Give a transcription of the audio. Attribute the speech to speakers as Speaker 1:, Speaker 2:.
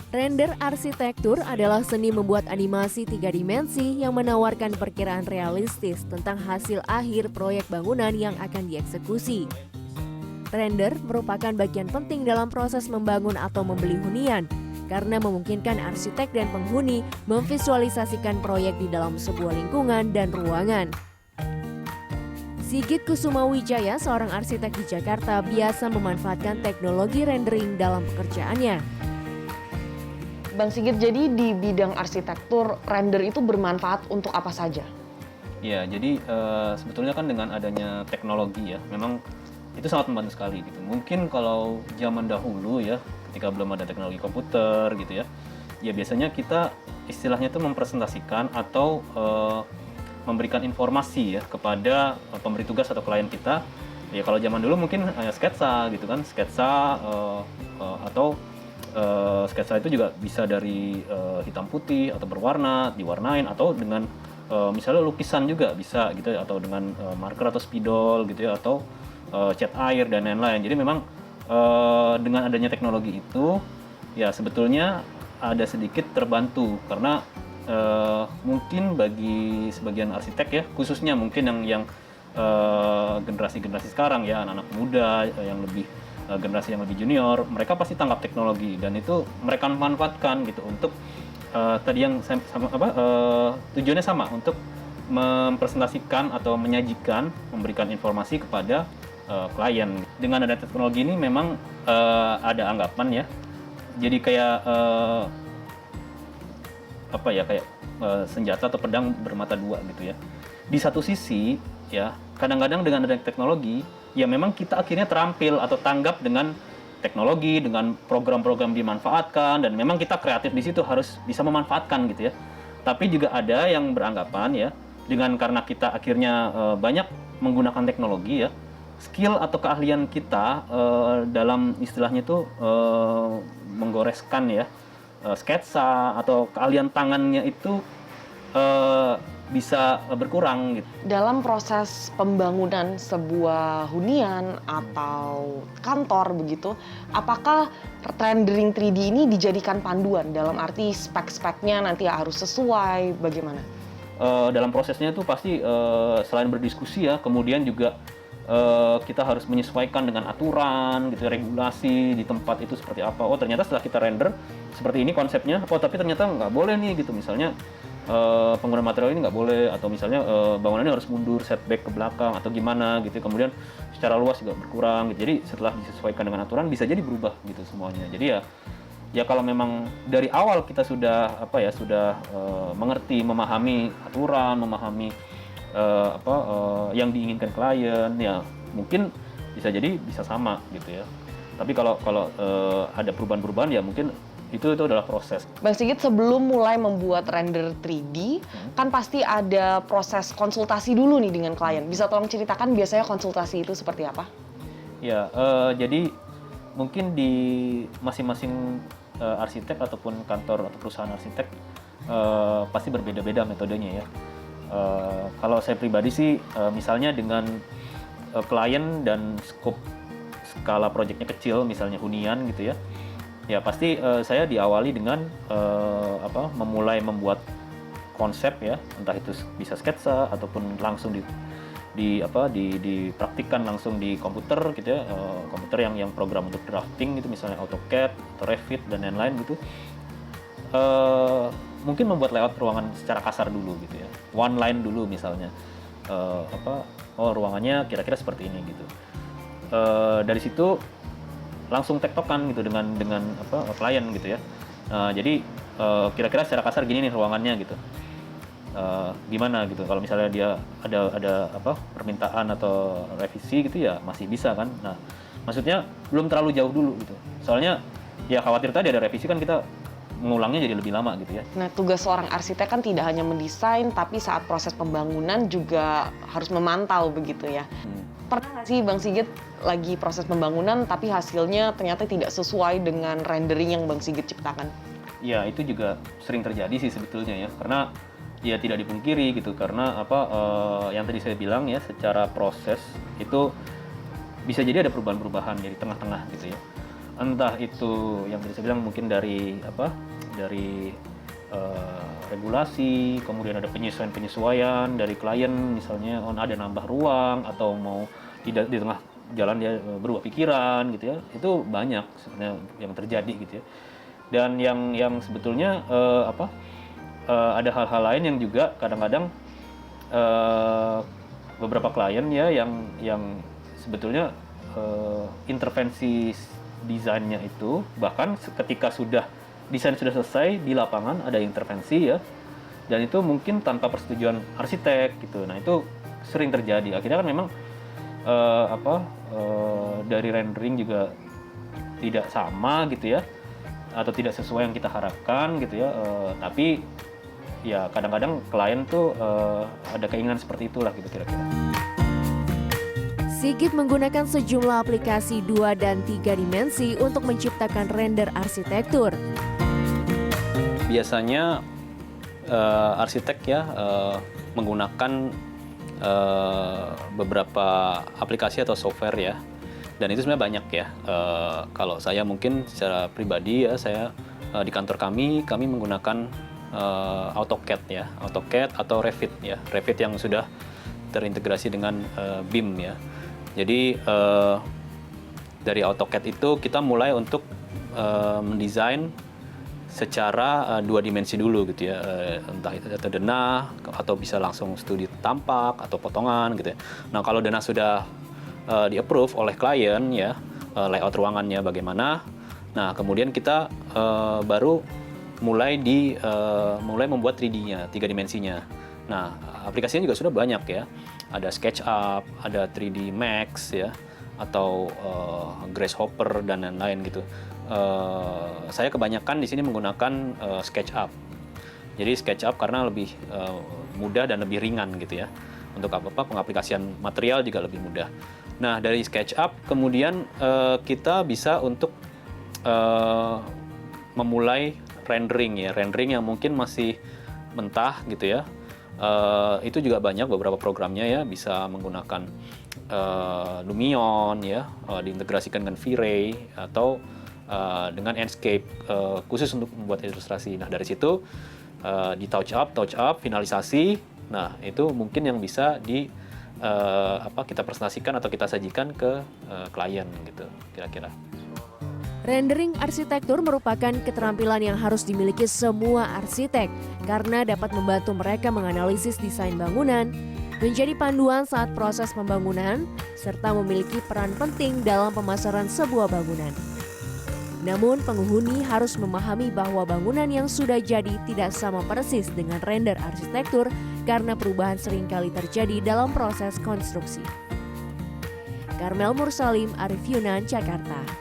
Speaker 1: Render arsitektur adalah seni membuat animasi 3 dimensi yang menawarkan perkiraan realistis tentang hasil akhir proyek bangunan yang akan dieksekusi. Render merupakan bagian penting dalam proses membangun atau membeli hunian, karena memungkinkan arsitek dan penghuni memvisualisasikan proyek di dalam sebuah lingkungan dan ruangan. Sigit Kusumawijaya, seorang arsitek di Jakarta, biasa memanfaatkan teknologi rendering dalam pekerjaannya.
Speaker 2: Bang Sigit, jadi di bidang arsitektur, render itu bermanfaat untuk apa saja?
Speaker 3: Ya, jadi sebetulnya kan dengan adanya teknologi ya, memang itu sangat membantu sekali gitu. Mungkin kalau zaman dahulu ya, ketika belum ada teknologi komputer gitu ya, ya biasanya kita istilahnya itu mempresentasikan atau memberikan informasi ya kepada pemberi tugas atau klien kita. Ya kalau zaman dulu mungkin hanya sketsa gitu kan, sketsa atau sketsa itu juga bisa dari hitam putih atau berwarna, diwarnain, atau dengan misalnya lukisan juga bisa gitu ya, atau dengan marker atau spidol gitu ya, atau cat air dan lain-lain. Jadi memang dengan adanya teknologi itu ya sebetulnya ada sedikit terbantu karena mungkin bagi sebagian arsitek ya, khususnya mungkin yang generasi-generasi sekarang ya, anak-anak muda yang lebih generasi yang lebih junior, mereka pasti tanggap teknologi dan itu mereka manfaatkan gitu untuk tadi yang tujuannya sama, untuk mempresentasikan atau menyajikan, memberikan informasi kepada klien. Dengan ada teknologi ini memang ada anggapan ya, jadi kayak senjata atau pedang bermata dua gitu ya. Di satu sisi ya, kadang-kadang dengan adanya teknologi ya memang kita akhirnya terampil atau tanggap dengan teknologi, dengan program-program dimanfaatkan, dan memang kita kreatif di situ harus bisa memanfaatkan gitu ya. Tapi juga ada yang beranggapan ya, karena kita akhirnya banyak menggunakan teknologi ya, skill atau keahlian kita dalam istilahnya itu menggoreskan ya, sketsa atau keahlian tangannya itu bisa berkurang gitu.
Speaker 2: Dalam proses pembangunan sebuah hunian atau kantor begitu, apakah rendering 3D ini dijadikan panduan dalam arti spek-speknya nanti harus sesuai, bagaimana?
Speaker 3: Dalam prosesnya itu pasti selain berdiskusi ya, kemudian juga kita harus menyesuaikan dengan aturan gitu, regulasi di tempat itu seperti apa. Oh ternyata setelah kita render seperti ini konsepnya, oh tapi ternyata nggak boleh nih gitu, misalnya penggunaan material ini nggak boleh, atau misalnya bangunannya harus mundur, setback ke belakang atau gimana gitu, kemudian secara luas juga berkurang gitu. Jadi setelah disesuaikan dengan aturan bisa jadi berubah gitu semuanya. Jadi ya kalau memang dari awal kita sudah mengerti, memahami aturan, memahami yang diinginkan klien, ya mungkin bisa sama gitu ya. Tapi kalau ada perubahan-perubahan ya mungkin itu adalah proses.
Speaker 2: Bang Sigit, sebelum mulai membuat render 3D, kan pasti ada proses konsultasi dulu nih dengan klien. Bisa tolong ceritakan biasanya konsultasi itu seperti apa?
Speaker 3: Ya, jadi mungkin di masing-masing arsitek ataupun kantor atau perusahaan arsitek pasti berbeda-beda metodenya ya. Kalau saya pribadi sih, misalnya dengan klien dan skala proyeknya kecil, misalnya hunian gitu ya. Ya pasti saya diawali dengan memulai membuat konsep ya, entah itu bisa sketsa ataupun langsung dipraktikkan langsung di komputer gitu ya, komputer yang program untuk drafting gitu, misalnya AutoCAD atau Revit dan lain-lain gitu. Mungkin membuat layout ruangan secara kasar dulu gitu ya, one line dulu misalnya, ruangannya kira-kira seperti ini gitu. Dari situ langsung tektokan gitu dengan klien gitu ya. Jadi kira-kira secara kasar gini nih ruangannya gitu. Gimana gitu kalau misalnya dia ada permintaan atau revisi gitu ya masih bisa kan. Nah, maksudnya belum terlalu jauh dulu gitu. Soalnya ya khawatir tadi ada revisi kan kita mengulangnya jadi lebih lama gitu ya.
Speaker 2: Nah, tugas seorang arsitek kan tidak hanya mendesain, tapi saat proses pembangunan juga harus memantau begitu ya. Pernah nggak sih Bang Sigit lagi proses pembangunan tapi hasilnya ternyata tidak sesuai dengan rendering yang Bang Sigit ciptakan?
Speaker 3: Ya, itu juga sering terjadi sih sebetulnya ya. Karena ya tidak dipungkiri gitu, karena yang tadi saya bilang ya, secara proses itu bisa jadi ada perubahan-perubahan dari tengah-tengah gitu ya. entah itu yang tadi saya bilang mungkin dari regulasi, kemudian ada penyesuaian dari klien, misalnya ada nambah ruang atau mau tidak di tengah jalan dia berubah pikiran gitu ya, itu banyak sebenarnya yang terjadi gitu ya. Dan yang sebetulnya ada hal-hal lain yang juga kadang-kadang beberapa klien ya yang sebetulnya intervensi desainnya itu bahkan ketika desain sudah selesai di lapangan ada intervensi ya, dan itu mungkin tanpa persetujuan arsitek gitu. Nah itu sering terjadi. Akhirnya kan memang dari rendering juga tidak sama gitu ya, atau tidak sesuai yang kita harapkan gitu ya. Tapi ya kadang-kadang klien tuh ada keinginan seperti itulah gitu kira-kira.
Speaker 1: Sigit menggunakan sejumlah aplikasi 2 dan 3 dimensi untuk menciptakan render arsitektur.
Speaker 4: Biasanya arsitek ya menggunakan beberapa aplikasi atau software ya, dan itu sebenarnya banyak ya. Kalau saya mungkin secara pribadi ya, saya di kantor kami menggunakan AutoCAD ya, AutoCAD atau Revit ya, Revit yang sudah terintegrasi dengan BIM ya. Jadi dari AutoCAD itu kita mulai untuk mendesain secara 2 dimensi dulu gitu ya, entah itu denah atau bisa langsung studi tampak atau potongan gitu ya. Nah kalau denah sudah di-approve oleh klien ya, layout ruangannya bagaimana, nah kemudian kita baru mulai membuat 3D-nya, 3 dimensinya. Nah aplikasinya juga sudah banyak ya, ada SketchUp, ada 3D Max ya, atau Grasshopper dan lain-lain gitu. Saya kebanyakan di sini menggunakan SketchUp. Jadi SketchUp karena lebih mudah dan lebih ringan gitu ya. Untuk pengaplikasian material juga lebih mudah. Nah dari SketchUp kemudian kita bisa untuk memulai rendering ya, rendering yang mungkin masih mentah gitu ya. Itu juga banyak beberapa programnya ya, bisa menggunakan Lumion ya, diintegrasikan dengan V-Ray atau dengan Enscape khusus untuk membuat ilustrasi. Nah dari situ di touch up, finalisasi. Nah itu mungkin yang bisa kita presentasikan atau kita sajikan ke klien gitu kira-kira.
Speaker 1: Rendering arsitektur merupakan keterampilan yang harus dimiliki semua arsitek karena dapat membantu mereka menganalisis desain bangunan, menjadi panduan saat proses pembangunan, serta memiliki peran penting dalam pemasaran sebuah bangunan. Namun penghuni harus memahami bahwa bangunan yang sudah jadi tidak sama persis dengan render arsitektur karena perubahan seringkali terjadi dalam proses konstruksi. Karmel Mursalim, Arif Yunan, Jakarta.